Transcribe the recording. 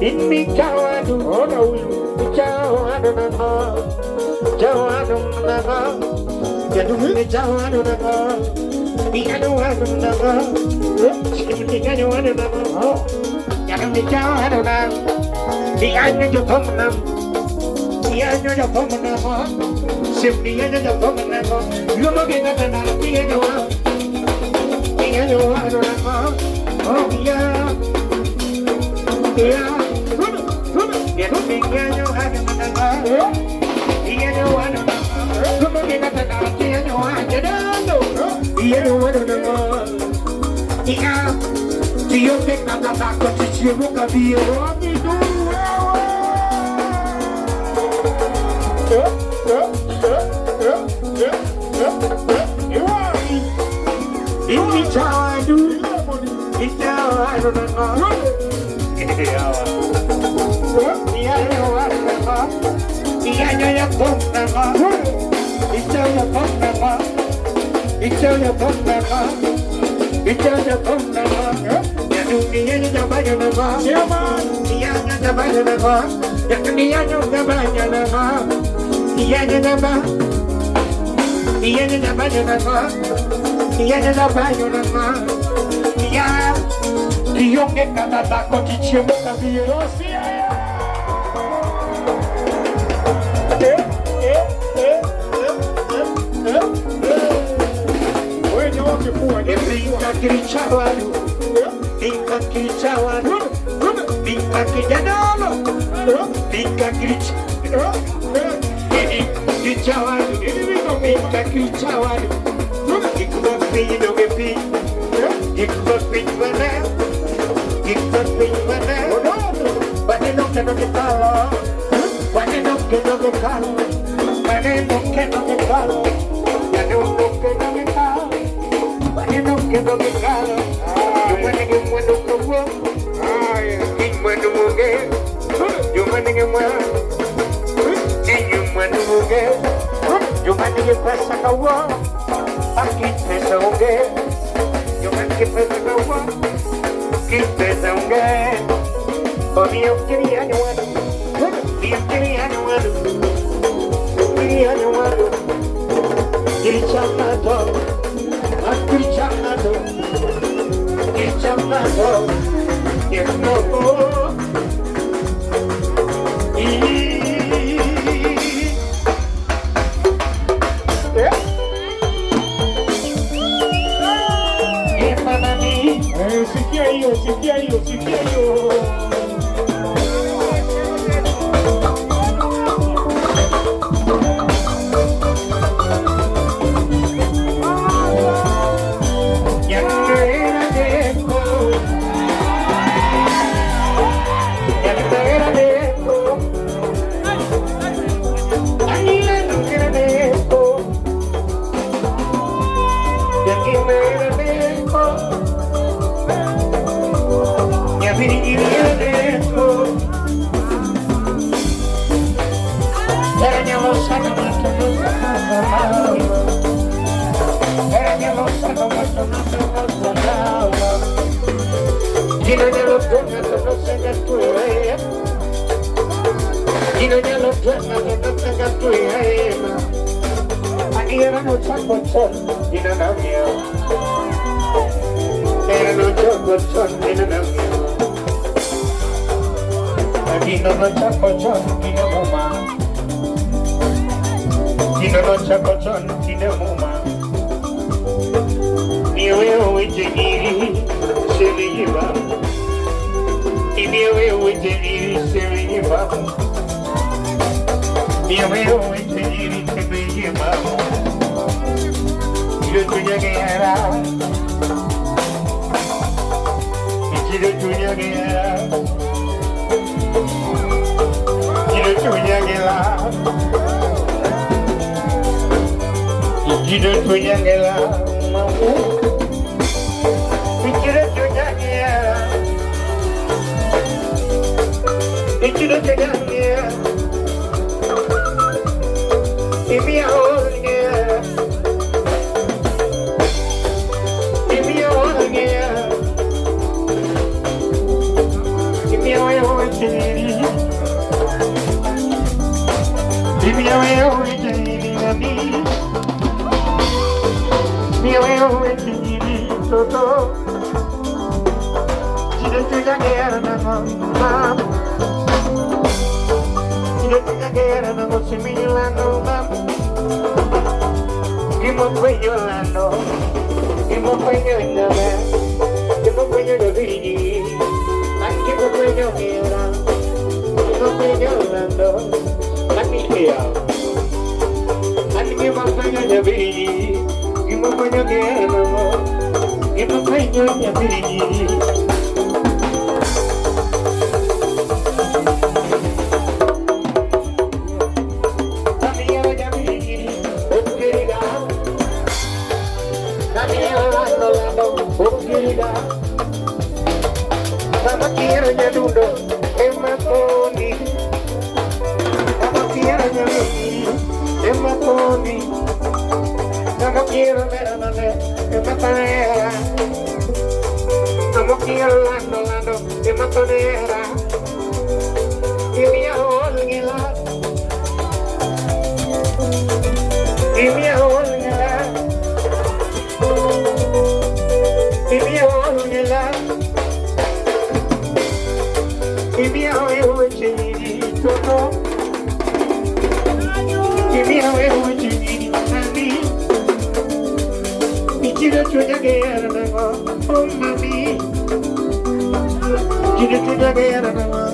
Inni jawadu ona uyu jawadu nana jawadu nana jadu ni jawadu nana biyadu wadu nana shimni jawadu nana jadu ni jawadu nana biyadu jotom nana biyadu jotom nana shimni jotom nana lumo gena nana biyadu wadu nana oh yeah yeah. Toto. Chile tuya guerra na mama. Chile tuya guerra na mo similano mama. Kimo cuello lano. Kimo cuello indame. Kimo cuello de vigi. Kimo cuello guerra. Kimo cuello lano. Laki kaya. Kimo cuello de vigi. Kimo cuello guerra na mo. Kimo cuello de vigi. Sama kiranya dundo emakoni. Sama kiranya emakoni. Sama kiranya nane ematera. Sama kiranya lando ematera. Kimi ahol ngila. Kimi ahol ngila. Kimi ahol ngila. Kimi ahol ngila. Kimi ahol ngila. Chile tuya guerra na mo, oh mami. Chile tuya guerra na mo.